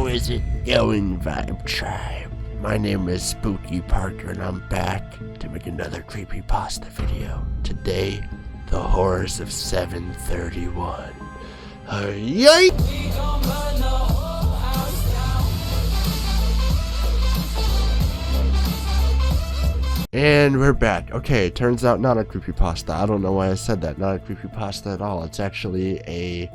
How is it going, Vibe Tribe? My name is Spooky Parker and I'm back to make another creepypasta video. Today, the horrors of 731. Yikes! And we're back. Okay, it turns out not a creepypasta. I don't know why I said that. Not a creepypasta at all. It's actually a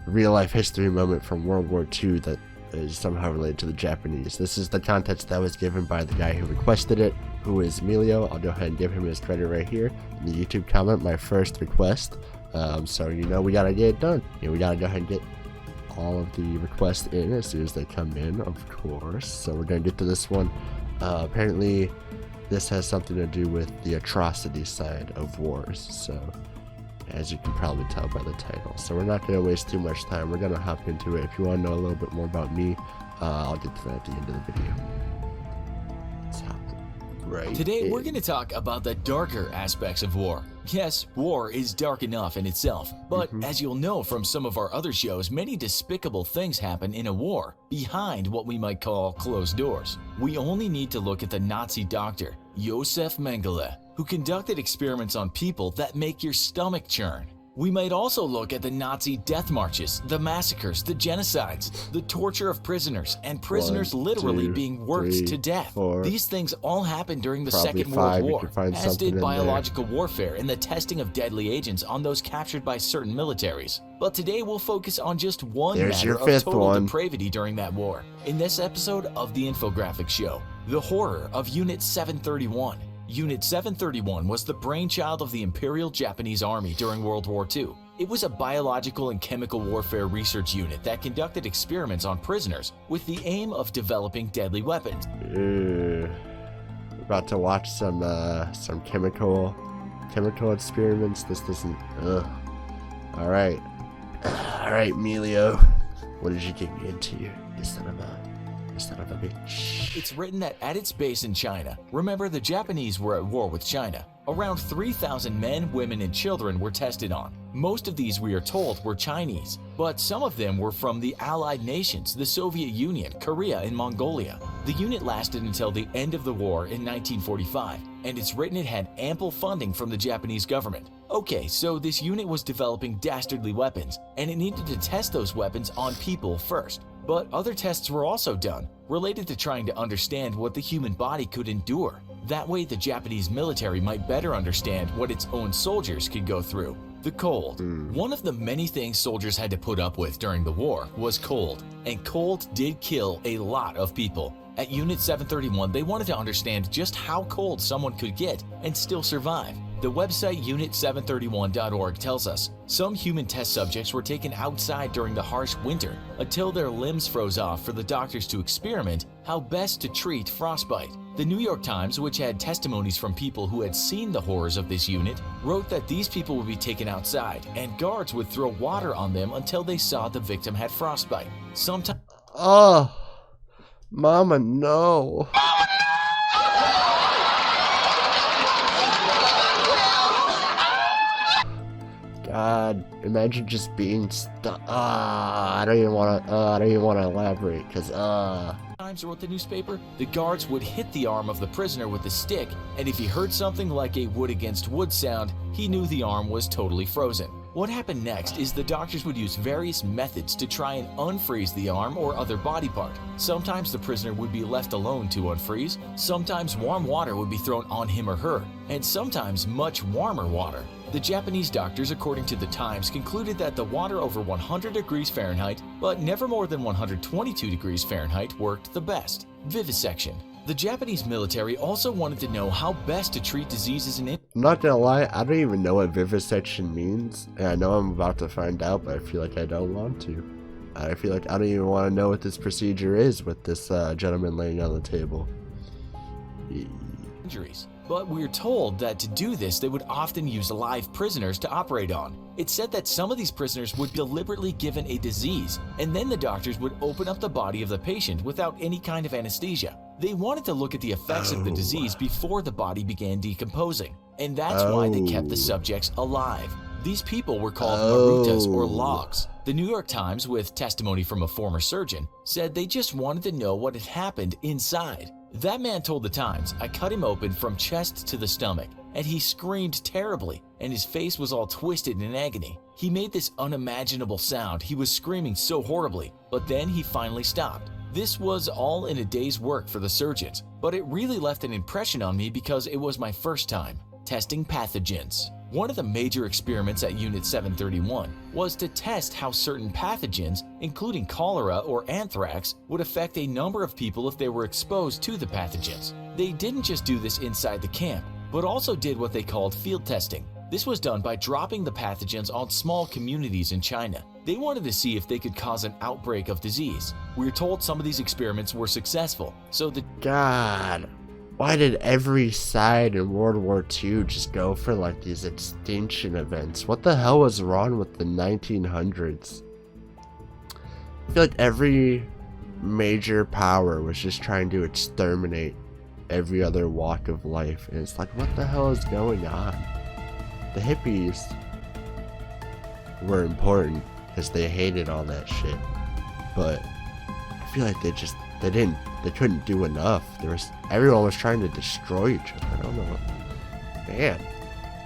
real-life history moment from World War II that is somehow related to the Japanese. This is the context that was given by the guy who requested it, who is Emilio. I'll go ahead and give him his credit right here in the YouTube comment, my first request. So, we gotta get it done. We gotta go ahead and get all of the requests in as soon as they come in, of course. So we're gonna get to this one. Apparently, this has something to do with the atrocity side of wars, so as you can probably tell by the title. So we're not going to waste too much time. We're going to hop into it. If you want to know a little bit more about me, I'll get to that at the end of the video. Let's hop right Today in. we're going to talk about the darker aspects of war. Yes, war is dark enough in itself, but as you'll know from some of our other shows, many despicable things happen in a war behind what we might call closed doors. We only need to look at the Nazi doctor, Josef Mengele, who conducted experiments on people that make your stomach churn. We might also look at the Nazi death marches, the massacres, the genocides, the torture of prisoners, and prisoners literally being worked to death. These things all happened during the Second World War, as did biological warfare and the testing of deadly agents on those captured by certain militaries. But today we'll focus on just one matter of total depravity during that war. In this episode of the Infographics Show, the horror of Unit 731. Unit 731 was the brainchild of the Imperial Japanese Army during World War II. It was a biological and chemical warfare research unit that conducted experiments on prisoners with the aim of developing deadly weapons. About to watch some chemical experiments. This doesn't. All right, Emilio. What did you get me into? You son of a bitch. It's written that at its base in China, remember the Japanese were at war with China, around 3,000 men, women, and children were tested on. Most of these, we are told, were Chinese, but some of them were from the Allied nations, the Soviet Union, Korea, and Mongolia. The unit lasted until the end of the war in 1945, and it's written it had ample funding from the Japanese government. Okay, so this unit was developing dastardly weapons, and it needed to test those weapons on people first. But other tests were also done, related to trying to understand what the human body could endure. That way the Japanese military might better understand what its own soldiers could go through. The cold. One of the many things soldiers had to put up with during the war was cold, and cold did kill a lot of people. At Unit 731, they wanted to understand just how cold someone could get and still survive. The website unit731.org tells us some human test subjects were taken outside during the harsh winter until their limbs froze off for the doctors to experiment how best to treat frostbite. The New York Times, which had testimonies from people who had seen the horrors of this unit, wrote that these people would be taken outside and guards would throw water on them until they saw the victim had frostbite. Sometimes. Oh, Mama, no. God, imagine just being stuck. I don't even want to elaborate, because Times wrote the newspaper, the guards would hit the arm of the prisoner with a stick, and if he heard something like a wood against wood sound, he knew the arm was totally frozen. What happened next is the doctors would use various methods to try and unfreeze the arm or other body part. Sometimes the prisoner would be left alone to unfreeze, sometimes warm water would be thrown on him or her, and sometimes much warmer water. The Japanese doctors, according to the Times, concluded that the water over 100 degrees Fahrenheit, but never more than 122 degrees Fahrenheit, worked the best. Vivisection. The Japanese military also wanted to know how best to treat diseases in it. I'm not gonna lie, I don't even know what vivisection means, and I know I'm about to find out, but I feel like I don't want to. I feel like I don't even want to know what this procedure is with this gentleman laying on the table. Injuries. But we're told that to do this, they would often use live prisoners to operate on. It's said that some of these prisoners would be deliberately given a disease, and then the doctors would open up the body of the patient without any kind of anesthesia. They wanted to look at the effects of the disease before the body began decomposing, and that's why they kept the subjects alive. These people were called marutas or logs. The New York Times, with testimony from a former surgeon, said they just wanted to know what had happened inside. That man told the Times, "I cut him open from chest to the stomach, and he screamed terribly, and his face was all twisted in agony. He made this unimaginable sound. He was screaming so horribly, but then he finally stopped." This was all in a day's work for the surgeons, but it really left an impression on me because it was my first time testing pathogens. One of the major experiments at Unit 731 was to test how certain pathogens, including cholera or anthrax, would affect a number of people if they were exposed to the pathogens. They didn't just do this inside the camp, but also did what they called field testing. This was done by dropping the pathogens on small communities in China. They wanted to see if they could cause an outbreak of disease. We're told some of these experiments were successful, so the God, why did every side in World War II just go for like these extinction events? What the hell was wrong with the 1900s? I feel like every major power was just trying to exterminate every other walk of life, and it's like, what the hell is going on? The hippies were important because they hated all that shit, but I feel like they couldn't do enough. Everyone was trying to destroy each other. I don't know what, man.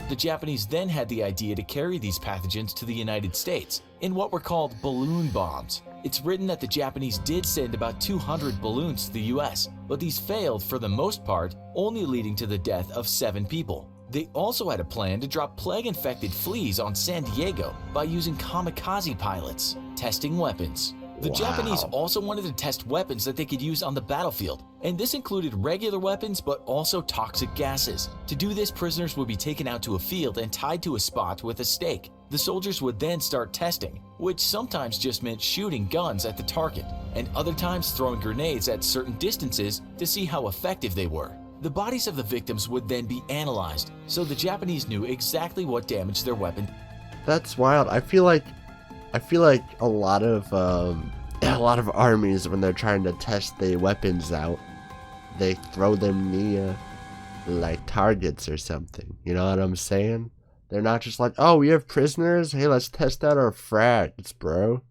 The Japanese then had the idea to carry these pathogens to the United States in what were called balloon bombs. It's written that the Japanese did send about 200 balloons to the US, but these failed for the most part, only leading to the death of 7 people. They also had a plan to drop plague-infected fleas on San Diego by using kamikaze pilots, testing weapons. The Japanese also wanted to test weapons that they could use on the battlefield, and this included regular weapons but also toxic gases. To do this, prisoners would be taken out to a field and tied to a spot with a stake. The soldiers would then start testing, which sometimes just meant shooting guns at the target, and other times throwing grenades at certain distances to see how effective they were. The bodies of the victims would then be analyzed, so the Japanese knew exactly what damage their weapon. That's wild. I feel like a lot of armies, when they're trying to test their weapons out, they throw them near like targets or something. You know what I'm saying? They're not just like, oh, we have prisoners. Hey, let's test out our frags, bro.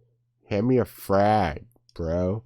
Hand me a frag, bro.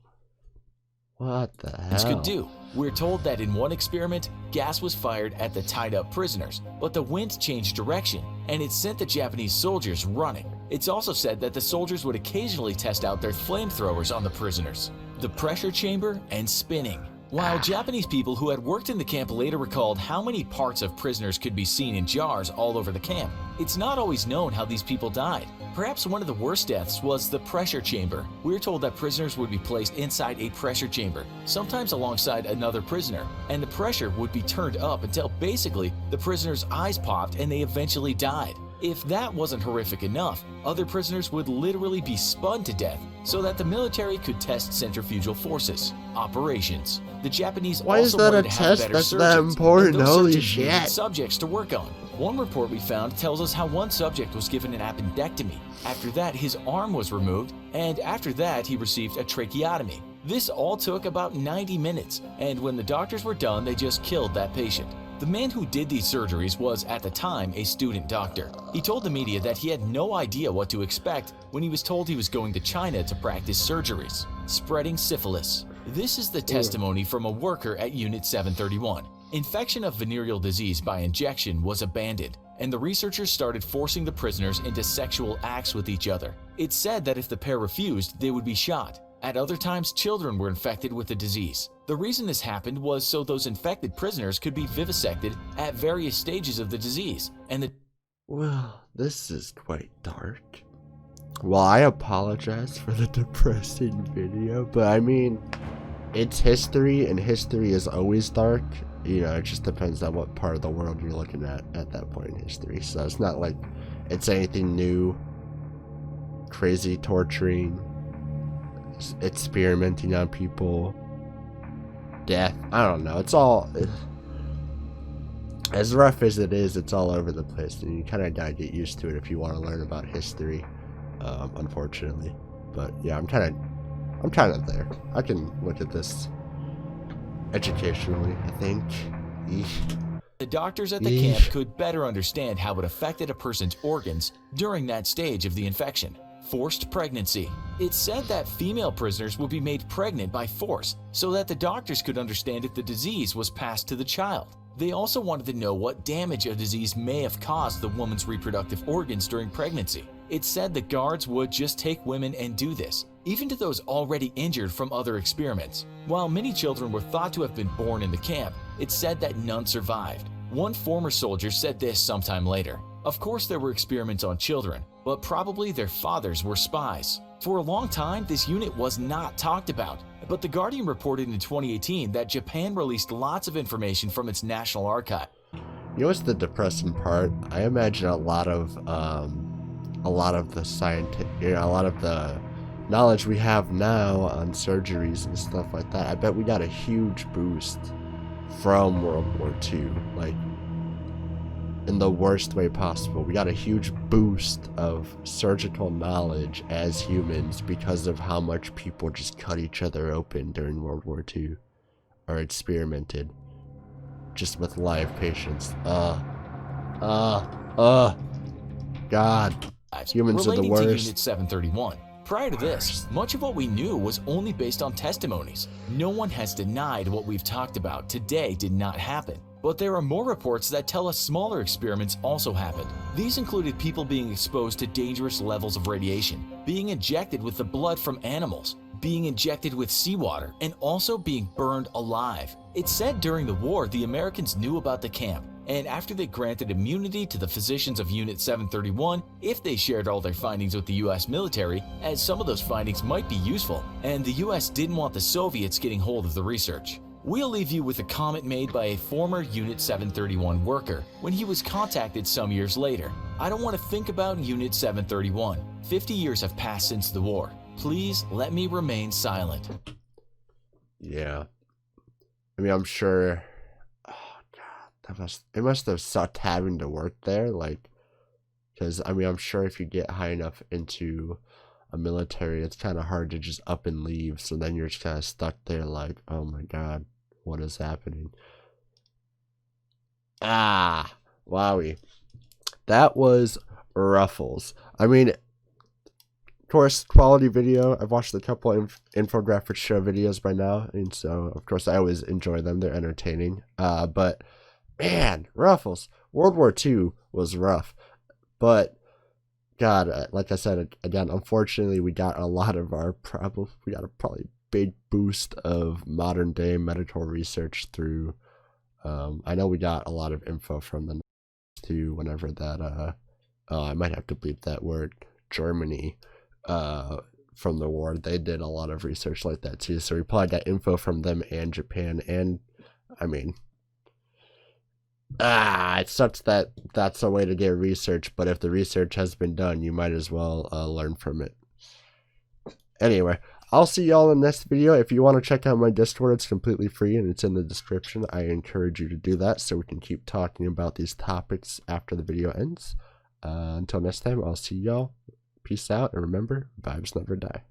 What the hell? Could do. We're told that in one experiment, gas was fired at the tied-up prisoners, but the wind changed direction, and it sent the Japanese soldiers running. It's also said that the soldiers would occasionally test out their flamethrowers on the prisoners. The pressure chamber and spinning. While Japanese people who had worked in the camp later recalled how many parts of prisoners could be seen in jars all over the camp, it's not always known how these people died. Perhaps one of the worst deaths was the pressure chamber. We're told that prisoners would be placed inside a pressure chamber, sometimes alongside another prisoner, and the pressure would be turned up until basically the prisoner's eyes popped and they eventually died. If that wasn't horrific enough, other prisoners would literally be spun to death so that the military could test centrifugal forces. Operations. The Japanese also wanted to have better surgeons, that important? and those Holy surgeons shit. needed subjects to work on. One report we found tells us how one subject was given an appendectomy. After that, his arm was removed, and after that, he received a tracheotomy. This all took about 90 minutes, and when the doctors were done, they just killed that patient. The man who did these surgeries was, at the time, a student doctor. He told the media that he had no idea what to expect when he was told he was going to China to practice surgeries. Spreading syphilis. This is the testimony from a worker at Unit 731. Infection of venereal disease by injection was abandoned, and the researchers started forcing the prisoners into sexual acts with each other. It's said that if the pair refused, they would be shot. At other times, children were infected with the disease. The reason this happened was so those infected prisoners could be vivisected at various stages of the disease, and the... Well, this is quite dark. Well, I apologize for the depressing video, but I mean, it's history, and history is always dark. You know, it just depends on what part of the world you're looking at that point in history. So it's not like it's anything new, crazy torturing, experimenting on people, death. I don't know. It's all, as rough as it is, it's all over the place, and you kind of gotta get used to it if you want to learn about history. Unfortunately, but yeah, I'm kind of there. I can look at this educationally, I think. The doctors at the camp could better understand how it affected a person's organs during that stage of the infection. Forced pregnancy. It's said that female prisoners would be made pregnant by force so that the doctors could understand if the disease was passed to the child. They also wanted to know what damage a disease may have caused the woman's reproductive organs during pregnancy. It's said the guards would just take women and do this, even to those already injured from other experiments. While many children were thought to have been born in the camp, it's said that none survived. One former soldier said this sometime later. Of course there were experiments on children, but probably their fathers were spies. For a long time, this unit was not talked about, but The Guardian reported in 2018 that Japan released lots of information from its national archive. You know what's the depressing part? I imagine a lot of the scientific, a lot of the knowledge we have now on surgeries and stuff like that. I bet we got a huge boost from World War II, like in the worst way possible. We got a huge boost of surgical knowledge as humans because of how much people just cut each other open during World War II or experimented just with live patients. God. Humans are the worst. To Unit 731. Prior to this, much of what we knew was only based on testimonies. No one has denied what we've talked about today did not happen. But there are more reports that tell us smaller experiments also happened. These included people being exposed to dangerous levels of radiation, being injected with the blood from animals, being injected with seawater, and also being burned alive. It's said during the war the Americans knew about the camp, and after they granted immunity to the physicians of Unit 731 if they shared all their findings with the US military, as some of those findings might be useful, and the US didn't want the Soviets getting hold of the research. We'll leave you with a comment made by a former Unit 731 worker when he was contacted some years later. I don't want to think about Unit 731. 50 years have passed since the war. Please let me remain silent. Yeah. I mean, I'm sure... it must have sucked having to work there, like, because I mean I'm sure if you get high enough into a military, it's kind of hard to just up and leave, so then you're just kind of stuck there like, oh my god, what is happening? Wowie, that was Ruffles. I mean, of course, quality video. I've watched a couple of Infographics show videos by now, and so of course I always enjoy them. They're entertaining, but man, Ruffles. World War II was rough. But, God, like I said, again, unfortunately, we got a lot of our we got a probably big boost of modern day medical research through, I know we got a lot of info from the too, whenever that, I might have to bleep that word, Germany, from the war. They did a lot of research like that too. So we probably got info from them and Japan, and, I mean, it sucks that that's a way to get research, but if the research has been done, you might as well learn from it. Anyway, I'll see y'all in the next video. If you want to check out my Discord, it's completely free and it's in the description. I encourage you to do that so we can keep talking about these topics after the video ends. Until next time, I'll see y'all. Peace out, and remember, vibes never die.